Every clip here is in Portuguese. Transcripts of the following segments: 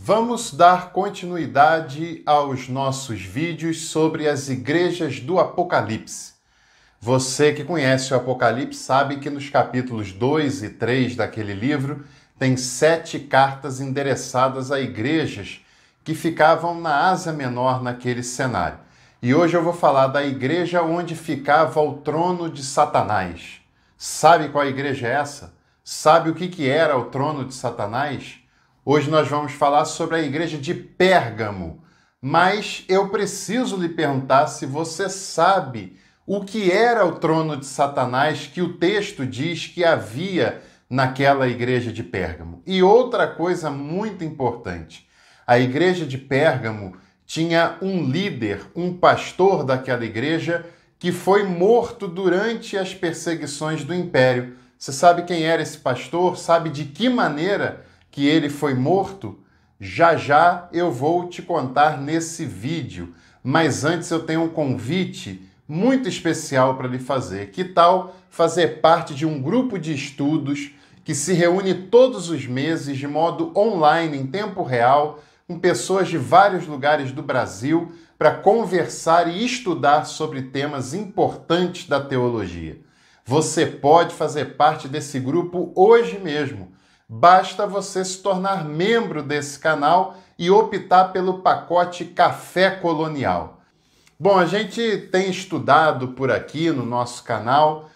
Vamos dar continuidade aos nossos vídeos sobre as igrejas do Apocalipse. Você que conhece o Apocalipse sabe que nos capítulos 2 e 3 daquele livro tem 7 cartas endereçadas a igrejas que ficavam na Ásia Menor naquele cenário. E hoje eu vou falar da igreja onde ficava o trono de Satanás. Sabe qual igreja é essa? Sabe o que era o trono de Satanás? Hoje nós vamos falar sobre a igreja de Pérgamo, mas eu preciso lhe perguntar se você sabe o que era o trono de Satanás que o texto diz que havia naquela igreja de Pérgamo. E outra coisa muito importante, a igreja de Pérgamo tinha um líder, um pastor daquela igreja que foi morto durante as perseguições do império. Você sabe quem era esse pastor? Sabe de que maneira que ele foi morto? Já já eu vou te contar nesse vídeo. Mas antes eu tenho um convite muito especial para lhe fazer. Que tal fazer parte de um grupo de estudos que se reúne todos os meses de modo online, em tempo real, com pessoas de vários lugares do Brasil para conversar e estudar sobre temas importantes da teologia? Você pode fazer parte desse grupo hoje mesmo. Basta você se tornar membro desse canal e optar pelo pacote Café Colonial. Bom, a gente tem estudado por aqui no nosso canal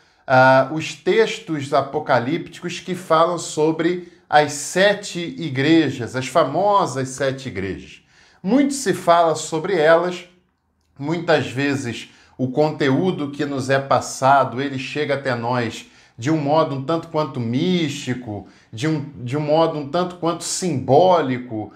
os textos apocalípticos que falam sobre as 7 igrejas, as famosas 7 igrejas. Muito se fala sobre elas, muitas vezes o conteúdo que nos é passado, ele chega até nós de um modo um tanto quanto místico, de um modo um tanto quanto simbólico,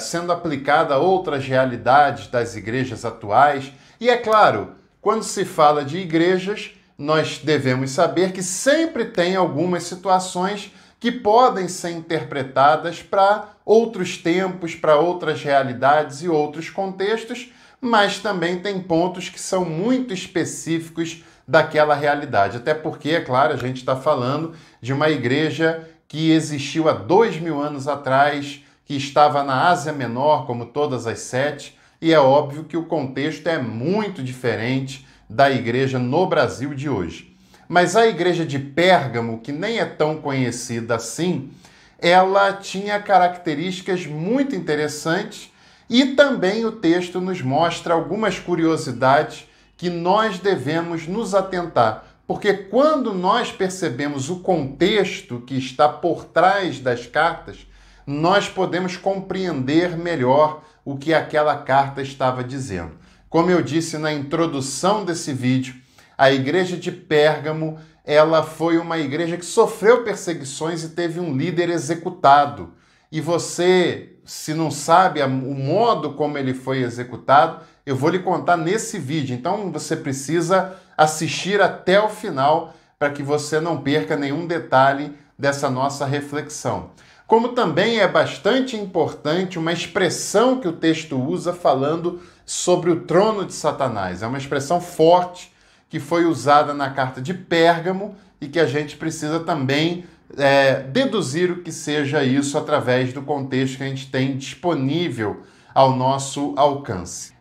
sendo aplicado a outras realidades das igrejas atuais. E é claro, quando se fala de igrejas, nós devemos saber que sempre tem algumas situações que podem ser interpretadas para outros tempos, para outras realidades e outros contextos, mas também tem pontos que são muito específicos daquela realidade. Até porque, é claro, a gente está falando de uma igreja que existiu há 2000 anos atrás, que estava na Ásia Menor, como todas as 7, e é óbvio que o contexto é muito diferente da igreja no Brasil de hoje. Mas a igreja de Pérgamo, que nem é tão conhecida assim, ela tinha características muito interessantes e também o texto nos mostra algumas curiosidades que nós devemos nos atentar. Porque quando nós percebemos o contexto que está por trás das cartas, nós podemos compreender melhor o que aquela carta estava dizendo. Como eu disse na introdução desse vídeo, a igreja de Pérgamo, ela foi uma igreja que sofreu perseguições e teve um líder executado. E você, se não sabe o modo como ele foi executado, eu vou lhe contar nesse vídeo. Então você precisa assistir até o final para que você não perca nenhum detalhe dessa nossa reflexão. Como também é bastante importante uma expressão que o texto usa falando sobre o trono de Satanás. É uma expressão forte que foi usada na carta de Pérgamo e que a gente precisa também deduzir o que seja isso através do contexto que a gente tem disponível ao nosso alcance.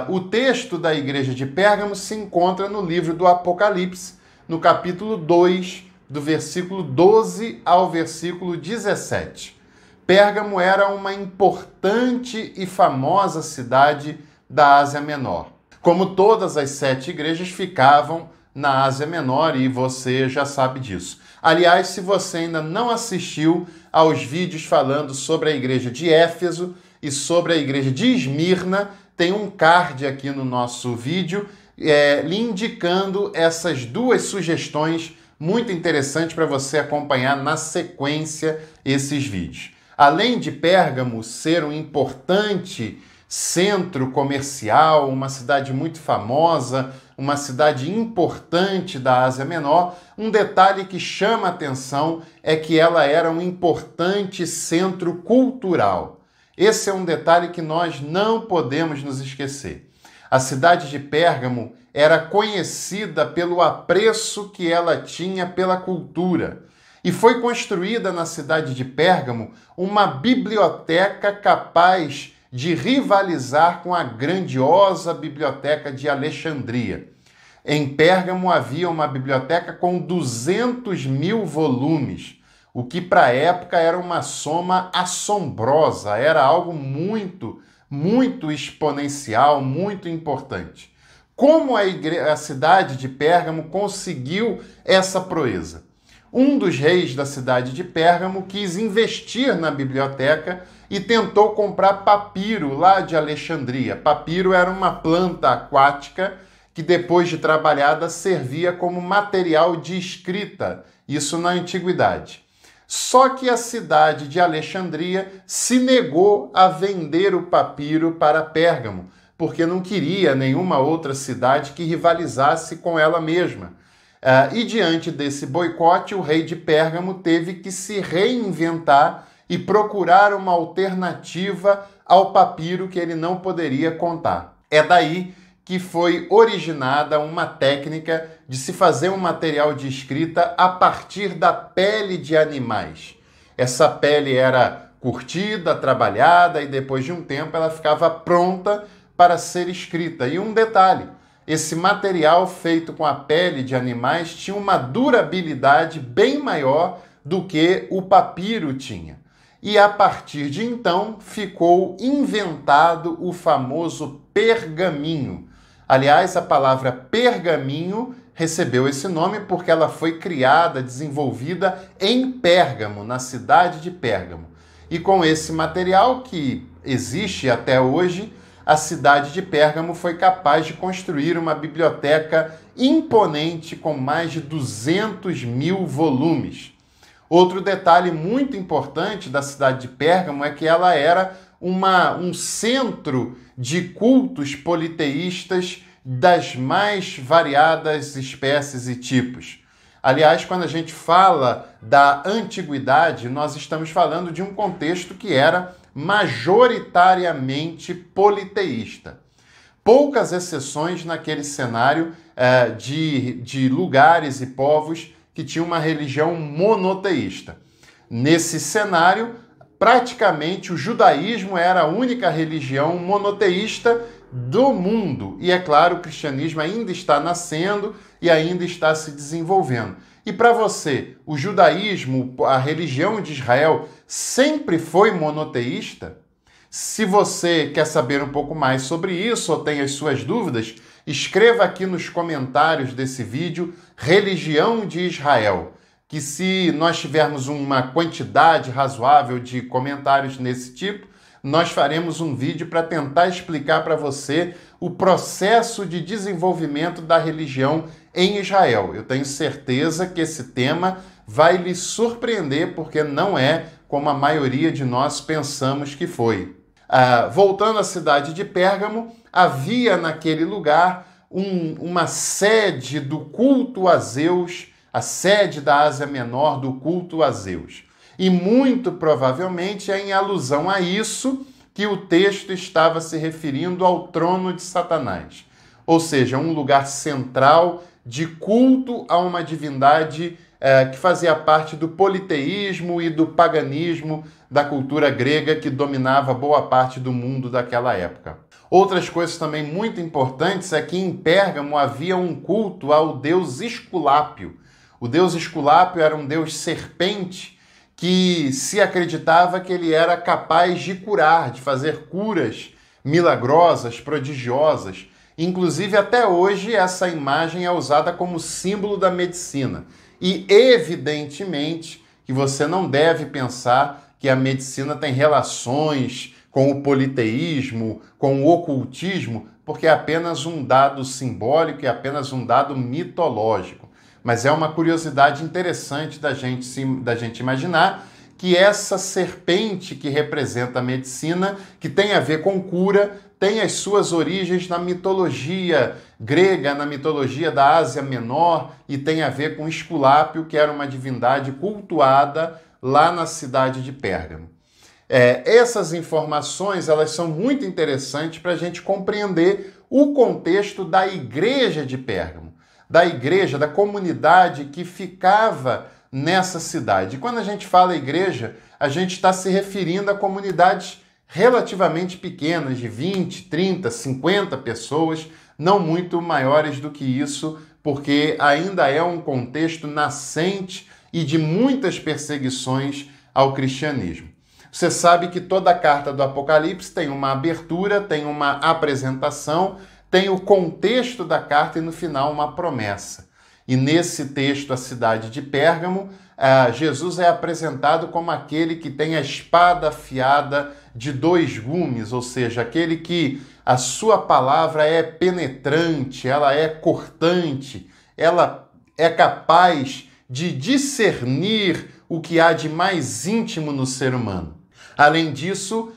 O texto da igreja de Pérgamo se encontra no livro do Apocalipse, no capítulo 2, do versículo 12 ao versículo 17. Pérgamo era uma importante e famosa cidade da Ásia Menor. Como todas as 7 igrejas ficavam na Ásia Menor e você já sabe disso. Aliás, se você ainda não assistiu aos vídeos falando sobre a igreja de Éfeso e sobre a igreja de Esmirna, tem um card aqui no nosso vídeo lhe indicando essas 2 sugestões muito interessantes para você acompanhar na sequência esses vídeos. Além de Pérgamo ser um importante centro comercial, uma cidade muito famosa, uma cidade importante da Ásia Menor, um detalhe que chama a atenção é que ela era um importante centro cultural. Esse é um detalhe que nós não podemos nos esquecer. A cidade de Pérgamo era conhecida pelo apreço que ela tinha pela cultura. E foi construída na cidade de Pérgamo uma biblioteca capaz de rivalizar com a grandiosa biblioteca de Alexandria. Em Pérgamo havia uma biblioteca com 200.000 volumes, o que para a época era uma soma assombrosa, era algo muito exponencial, muito importante. Como a cidade de Pérgamo conseguiu essa proeza? Um dos reis da cidade de Pérgamo quis investir na biblioteca e tentou comprar papiro lá de Alexandria. Papiro era uma planta aquática que, depois de trabalhada, servia como material de escrita, isso na antiguidade. Só que a cidade de Alexandria se negou a vender o papiro para Pérgamo, porque não queria nenhuma outra cidade que rivalizasse com ela mesma. E diante desse boicote, o rei de Pérgamo teve que se reinventar e procurar uma alternativa ao papiro que ele não poderia contar. É daí que foi originada uma técnica de se fazer um material de escrita a partir da pele de animais. Essa pele era curtida, trabalhada e depois de um tempo ela ficava pronta para ser escrita. E um detalhe, esse material feito com a pele de animais tinha uma durabilidade bem maior do que o papiro tinha. E a partir de então ficou inventado o famoso pergaminho. Aliás, a palavra pergaminho recebeu esse nome porque ela foi criada, desenvolvida em Pérgamo, na cidade de Pérgamo. E com esse material que existe até hoje, a cidade de Pérgamo foi capaz de construir uma biblioteca imponente com mais de 200.000 volumes. Outro detalhe muito importante da cidade de Pérgamo é que ela era um centro de cultos politeístas das mais variadas espécies e tipos. Aliás, quando a gente fala da antiguidade, nós estamos falando de um contexto que era majoritariamente politeísta. Poucas exceções naquele cenário de lugares e povos que tinham uma religião monoteísta. Nesse cenário, praticamente o judaísmo era a única religião monoteísta do mundo. E é claro, o cristianismo ainda está nascendo e ainda está se desenvolvendo. E para você, o judaísmo, a religião de Israel, sempre foi monoteísta? Se você quer saber um pouco mais sobre isso ou tem as suas dúvidas, escreva aqui nos comentários desse vídeo Religião de Israel, que se nós tivermos uma quantidade razoável de comentários nesse tipo, nós faremos um vídeo para tentar explicar para você o processo de desenvolvimento da religião em Israel. Eu tenho certeza que esse tema vai lhe surpreender, porque não é como a maioria de nós pensamos que foi. Voltando à cidade de Pérgamo, havia naquele lugar uma sede do culto a Zeus, a sede da Ásia Menor do culto a Zeus. E muito provavelmente é em alusão a isso que o texto estava se referindo ao trono de Satanás. Ou seja, um lugar central de culto a uma divindade que fazia parte do politeísmo e do paganismo da cultura grega que dominava boa parte do mundo daquela época. Outras coisas também muito importantes é que em Pérgamo havia um culto ao deus Esculápio. O deus Esculápio era um deus serpente que se acreditava que ele era capaz de curar, de fazer curas milagrosas, prodigiosas. Inclusive, até hoje, essa imagem é usada como símbolo da medicina. E, evidentemente, que você não deve pensar que a medicina tem relações com o politeísmo, com o ocultismo, porque é apenas um dado simbólico, é apenas um dado mitológico. Mas é uma curiosidade interessante da gente imaginar que essa serpente que representa a medicina, que tem a ver com cura, tem as suas origens na mitologia grega, na mitologia da Ásia Menor, e tem a ver com Esculápio, que era uma divindade cultuada lá na cidade de Pérgamo. Essas informações elas são muito interessantes para a gente compreender o contexto da igreja de Pérgamo, da igreja, da comunidade que ficava nessa cidade. E quando a gente fala igreja, a gente está se referindo a comunidades relativamente pequenas, de 20, 30, 50 pessoas, não muito maiores do que isso, porque ainda é um contexto nascente e de muitas perseguições ao cristianismo. Você sabe que toda a carta do Apocalipse tem uma abertura, tem uma apresentação, tem o contexto da carta e no final uma promessa. E nesse texto, a cidade de Pérgamo, Jesus é apresentado como aquele que tem a espada afiada de 2 gumes, ou seja, aquele que a sua palavra é penetrante, ela é cortante, ela é capaz de discernir o que há de mais íntimo no ser humano. Além disso,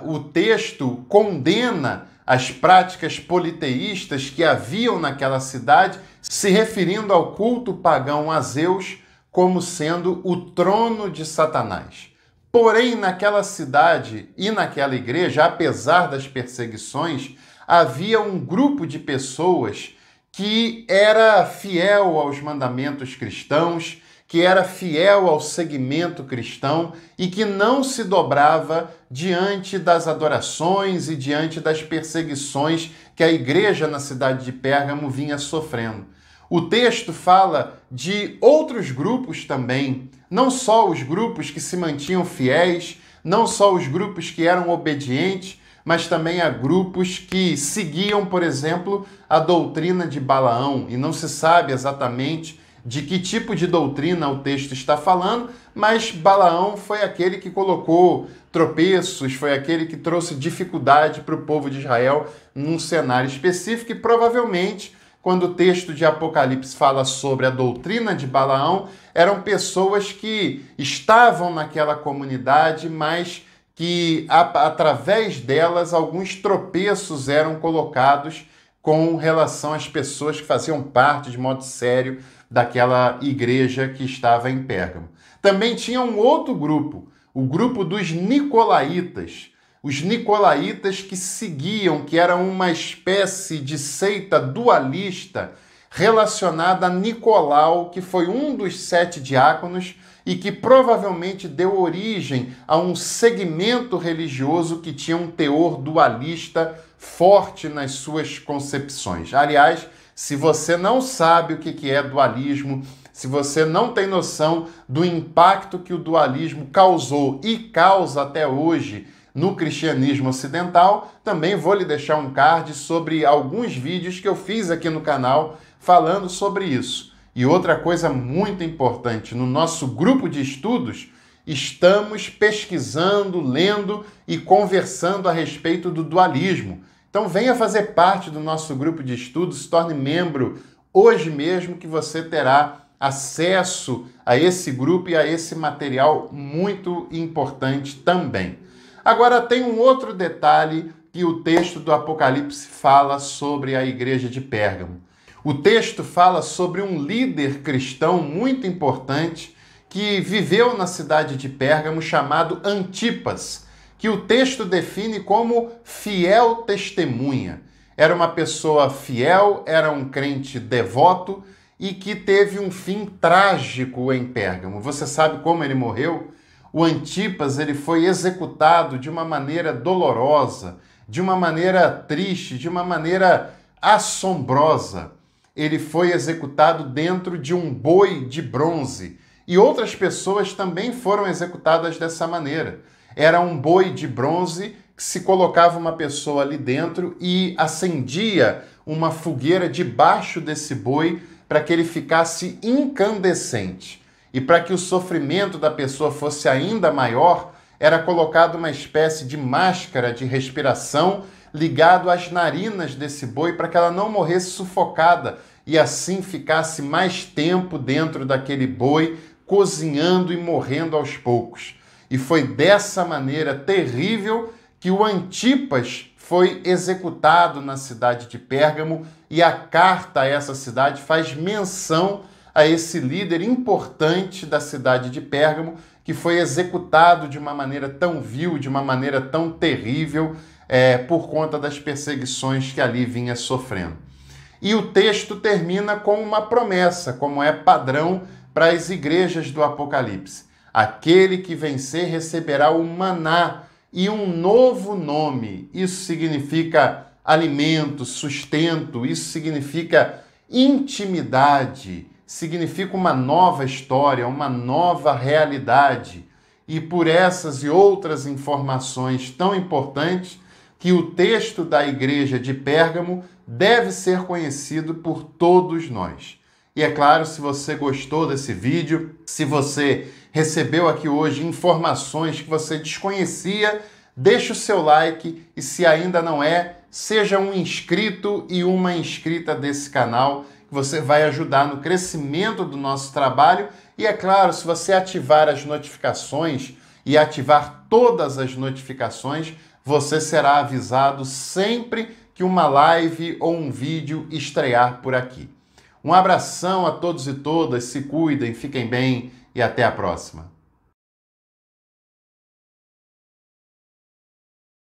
o texto condena as práticas politeístas que haviam naquela cidade, se referindo ao culto pagão a Zeus como sendo o trono de Satanás. Porém, naquela cidade e naquela igreja, apesar das perseguições, havia um grupo de pessoas que era fiel aos mandamentos cristãos, que era fiel ao segmento cristão e que não se dobrava diante das adorações e diante das perseguições que a igreja na cidade de Pérgamo vinha sofrendo. O texto fala de outros grupos também, não só os grupos que se mantinham fiéis, não só os grupos que eram obedientes, mas também há grupos que seguiam, por exemplo, a doutrina de Balaão, e não se sabe exatamente de que tipo de doutrina o texto está falando, mas Balaão foi aquele que colocou tropeços, foi aquele que trouxe dificuldade para o povo de Israel num cenário específico e provavelmente, quando o texto de Apocalipse fala sobre a doutrina de Balaão, eram pessoas que estavam naquela comunidade, mas que através delas alguns tropeços eram colocados com relação às pessoas que faziam parte de modo sério daquela igreja que estava em Pérgamo. Também tinha um outro grupo, o grupo dos Nicolaítas. Os Nicolaítas que seguiam, que eram uma espécie de seita dualista relacionada a Nicolau, que foi um dos 7 diáconos e que provavelmente deu origem a um segmento religioso que tinha um teor dualista forte nas suas concepções. Aliás, se você não sabe o que é dualismo, se você não tem noção do impacto que o dualismo causou e causa até hoje no cristianismo ocidental, também vou lhe deixar um card sobre alguns vídeos que eu fiz aqui no canal falando sobre isso. E outra coisa muito importante, no nosso grupo de estudos, estamos pesquisando, lendo e conversando a respeito do dualismo. Então venha fazer parte do nosso grupo de estudos, se torne membro hoje mesmo que você terá acesso a esse grupo e a esse material muito importante também. Agora tem um outro detalhe que o texto do Apocalipse fala sobre a igreja de Pérgamo. O texto fala sobre um líder cristão muito importante que viveu na cidade de Pérgamo chamado Antipas, que o texto define como fiel testemunha. Era uma pessoa fiel, era um crente devoto e que teve um fim trágico em Pérgamo. Você sabe como ele morreu? O Antipas ele foi executado de uma maneira dolorosa, de uma maneira triste, de uma maneira assombrosa. Ele foi executado dentro de um boi de bronze. E outras pessoas também foram executadas dessa maneira. Era um boi de bronze que se colocava uma pessoa ali dentro e acendia uma fogueira debaixo desse boi para que ele ficasse incandescente. E para que o sofrimento da pessoa fosse ainda maior, era colocada uma espécie de máscara de respiração ligado às narinas desse boi para que ela não morresse sufocada e assim ficasse mais tempo dentro daquele boi, cozinhando e morrendo aos poucos. E foi dessa maneira terrível que o Antipas foi executado na cidade de Pérgamo e a carta a essa cidade faz menção a esse líder importante da cidade de Pérgamo que foi executado de uma maneira tão vil, de uma maneira tão terrível, por conta das perseguições que ali vinha sofrendo. E o texto termina com uma promessa, como é padrão para as igrejas do Apocalipse. Aquele que vencer receberá o maná e um novo nome. Isso significa alimento, sustento, isso significa intimidade, significa uma nova história, uma nova realidade. E por essas e outras informações tão importantes, que o texto da igreja de Pérgamo deve ser conhecido por todos nós. E é claro, se você gostou desse vídeo, se você recebeu aqui hoje informações que você desconhecia, deixe o seu like e, se ainda não é, seja um inscrito e uma inscrita desse canal, que você vai ajudar no crescimento do nosso trabalho. E é claro, se você ativar as notificações e ativar todas as notificações, você será avisado sempre que uma live ou um vídeo estrear por aqui. Um abração a todos e todas, se cuidem, fiquem bem e até a próxima.